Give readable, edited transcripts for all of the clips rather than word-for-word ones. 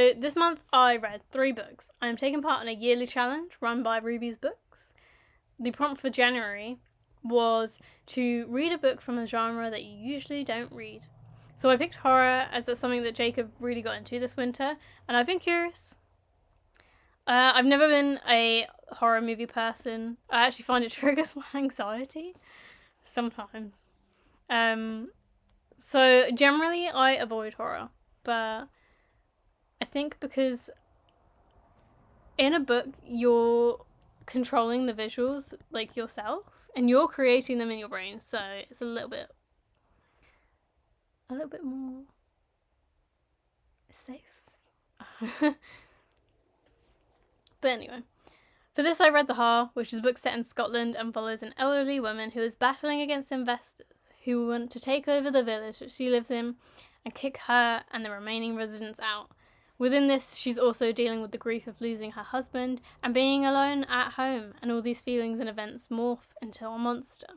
So this month I read 3 books. I am taking part in a yearly challenge run by Ruby's Books. The prompt for January was to read a book from a genre that you usually don't read. So I picked horror as it's something that Jacob really got into this winter, and I've been curious. I've never been a horror movie person. I actually find it triggers my anxiety sometimes. So generally I avoid horror, but I think because in a book you're controlling the visuals like yourself and you're creating them in your brain, so it's a little bit more safe. But anyway, for this I read The Har, which is a book set in Scotland and follows an elderly woman who is battling against investors who want to take over the village that she lives in and kick her and the remaining residents out. Within this, she's also dealing with the grief of losing her husband and being alone at home, and all these feelings and events morph into a monster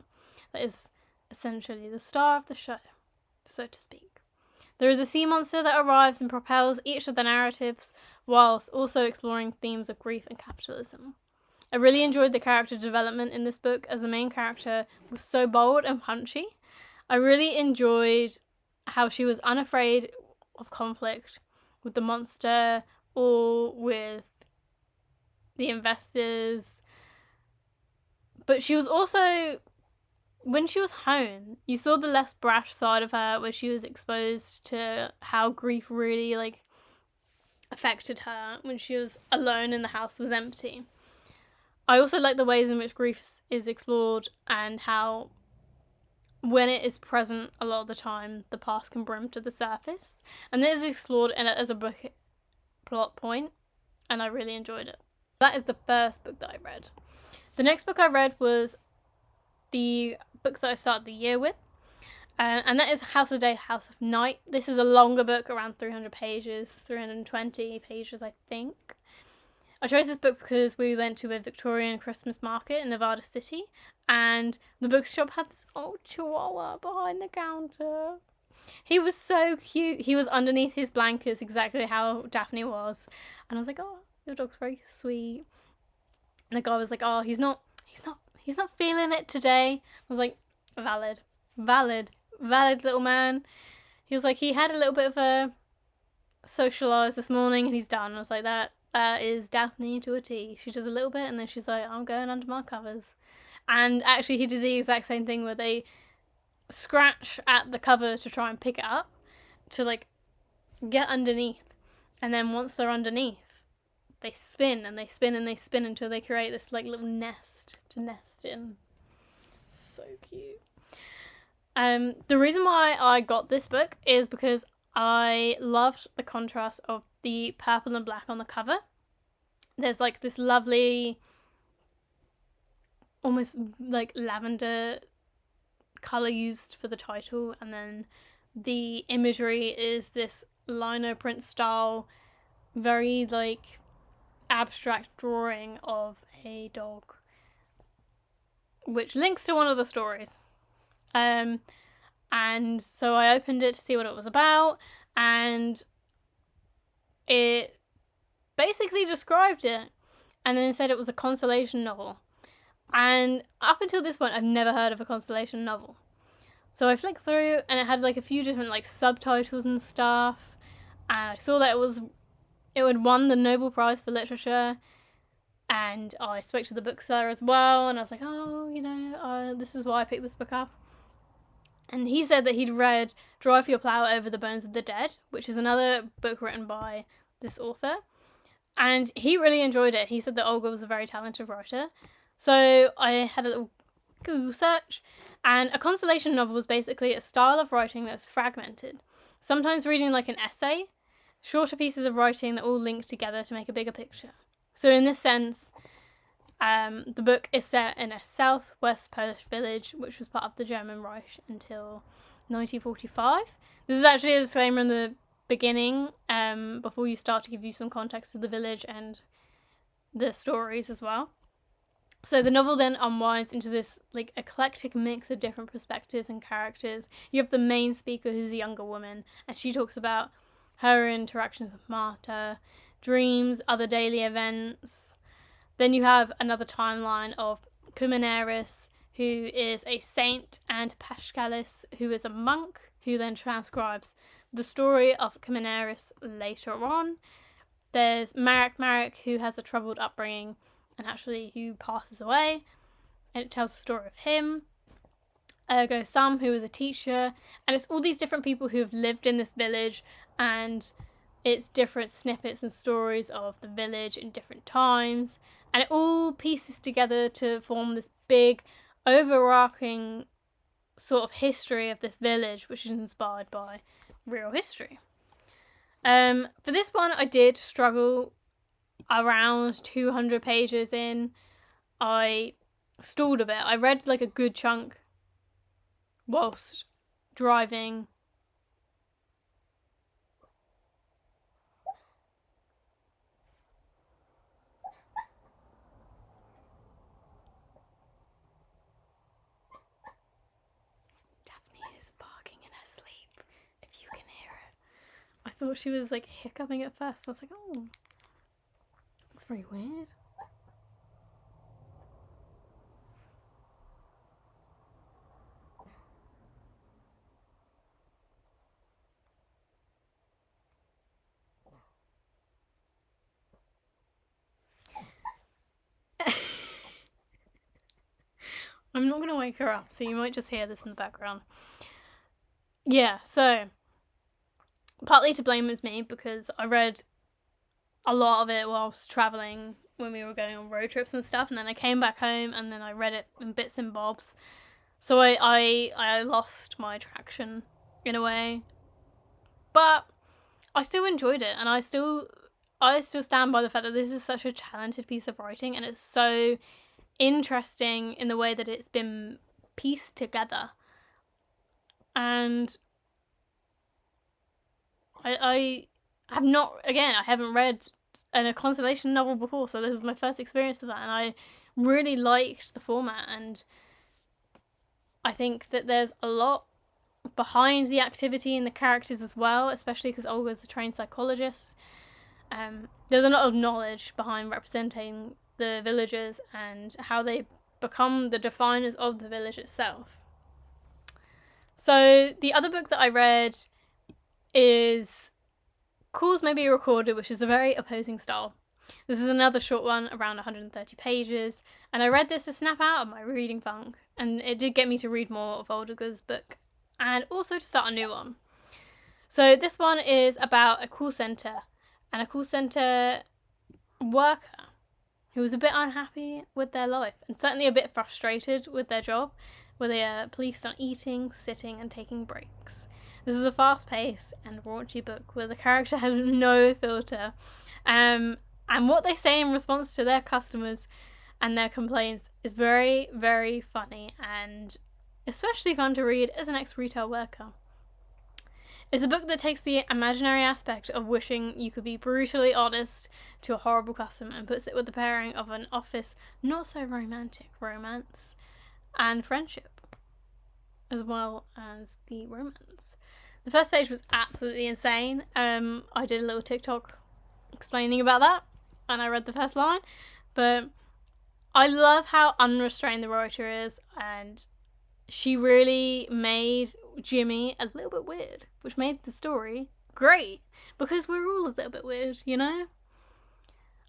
that is essentially the star of the show, so to speak. There is a sea monster that arrives and propels each of the narratives, whilst also exploring themes of grief and capitalism. I really enjoyed the character development in this book, as the main character was so bold and punchy. I really enjoyed how she was unafraid of conflict with the monster or with the investors. But she was also, when she was home, you saw the less brash side of her, where she was exposed to how grief really affected her when she was alone and the house was empty. I also like the ways in which grief is explored and how when it is present a lot of the time the past can brim to the surface, and this is explored as a book plot point, and I really enjoyed it. That is the first book that I read. The next book I read was the book that I started the year with, and that is House of Day, House of Night. This is a longer book, around 300 pages, 320 pages I think. I chose this book because we went to a Victorian Christmas market in Nevada City, and the bookshop had this old chihuahua behind the counter. He was so cute. He was underneath his blankets, exactly how Daphne was. And I was like, oh, your dog's very sweet. And the guy was like, oh, he's not feeling it today. I was like, valid little man. He was like, he had a little bit of a socialise this morning and he's done. I was like, that is Daphne to a T. She does a little bit and then she's like, I'm going under my covers. And actually he did the exact same thing where they scratch at the cover to try and pick it up, to get underneath. And then once they're underneath, they spin and they spin and they spin until they create this little nest to nest in. So cute. The reason why I got this book is because I loved the contrast of the purple and black on the cover. There's this lovely, almost lavender colour used for the title, and then the imagery is this lino print style, very abstract drawing of a dog, which links to one of the stories. And so I opened it to see what it was about, and it basically described it, and then said it was a constellation novel. And up until this point, I've never heard of a constellation novel. So I flicked through, and it had a few different subtitles and stuff, and I saw that it had won the Nobel Prize for Literature, and I spoke to the bookseller as well, and I was like, oh, this is why I picked this book up. And he said that he'd read Drive Your Plough Over the Bones of the Dead, which is another book written by this author. And he really enjoyed it. He said that Olga was a very talented writer. So I had a little Google search. And a constellation novel was basically a style of writing that's fragmented. Sometimes reading an essay, shorter pieces of writing that all link together to make a bigger picture. So in this sense, the book is set in a southwest Polish village, which was part of the German Reich until 1945. This is actually a disclaimer in the beginning, before you start, to give you some context to the village and the stories as well. So the novel then unwinds into this eclectic mix of different perspectives and characters. You have the main speaker, who's a younger woman, and she talks about her interactions with Marta, dreams, other daily events. Then you have another timeline of Cumaneris, who is a saint, and Paschalis, who is a monk, who then transcribes the story of Cumaneris later on. There's Marek, who has a troubled upbringing and actually who passes away, and it tells the story of him. Ergo Sam, who is a teacher, and it's all these different people who have lived in this village, and it's different snippets and stories of the village in different times, and it all pieces together to form this big, overarching sort of history of this village, which is inspired by real history. For this one, I did struggle around 200 pages in. I stalled a bit. I read like a good chunk whilst driving. Daphne is barking in her sleep, if you can hear it. I thought she was like hiccuping at first. I was like, oh, that's very weird. I'm not going to wake her up, so you might just hear this in the background. Yeah, so partly to blame is me, because I read a lot of it whilst travelling when we were going on road trips and stuff, and then I came back home and then I read it in bits and bobs. So I lost my traction in a way. But I still enjoyed it, and I still stand by the fact that this is such a talented piece of writing, and it's so interesting in the way that it's been pieced together. And I haven't read a constellation novel before, so this is my first experience of that, and I really liked the format, and I think that there's a lot behind the activity and the characters as well, especially because Olga's a trained psychologist. There's a lot of knowledge behind representing the villagers and how they become the definers of the village itself. So the other book that I read is Calls May Be Recorded, which is a very opposing style. This is another short one, around 130 pages, and I read this to snap out of my reading funk, and it did get me to read more of Olga's book, and also to start a new one. So this one is about a call centre, and a call centre worker who was a bit unhappy with their life, and certainly a bit frustrated with their job, where they are policed on eating, sitting, and taking breaks. This is a fast-paced and raunchy book where the character has no filter, and what they say in response to their customers and their complaints is very, very funny, and especially fun to read as an ex-retail worker. It's a book that takes the imaginary aspect of wishing you could be brutally honest to a horrible customer and puts it with the pairing of an office not-so-romantic romance and friendship, as well as the romance. The first page was absolutely insane. I did a little TikTok explaining about that, and I read the first line, but I love how unrestrained the writer is, and she really made Jimmy a little bit weird, which made the story great, because we're all a little bit weird, you know?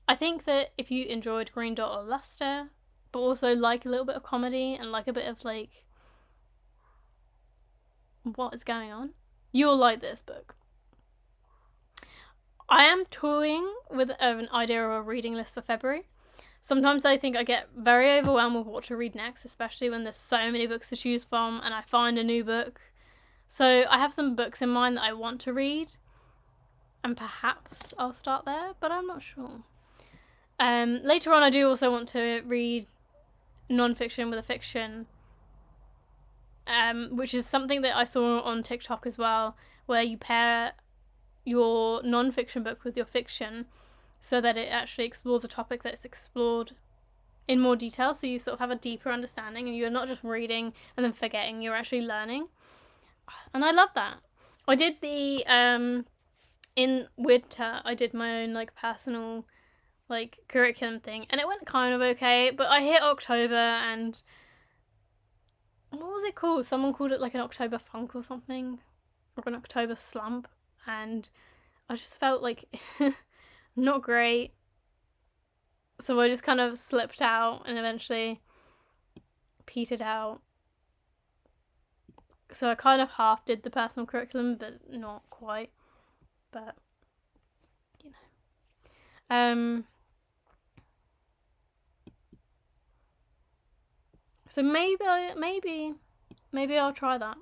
I think that if you enjoyed Green Dot or Luster, but also like a little bit of comedy and like a bit of like, what is going on, you'll like this book. I am toying with an idea of a reading list for February. Sometimes I think I get very overwhelmed with what to read next, especially when there's so many books to choose from and I find a new book. So I have some books in mind that I want to read, and perhaps I'll start there, but I'm not sure. Later on, I do also want to read non-fiction with a fiction, which is something that I saw on TikTok as well, where you pair your non-fiction book with your fiction so that it actually explores a topic that's explored in more detail, so you sort of have a deeper understanding and you're not just reading and then forgetting, you're actually learning. And I love that. I did the in winter I did my own like personal like curriculum thing, and it went kind of okay, but I hit October and what was it called? Someone called it like an October funk or something, or an October slump, and I just felt like not great. So I just kind of slipped out and eventually petered out. So I kind of half did the personal curriculum, but not quite. But you know, so maybe I'll try that.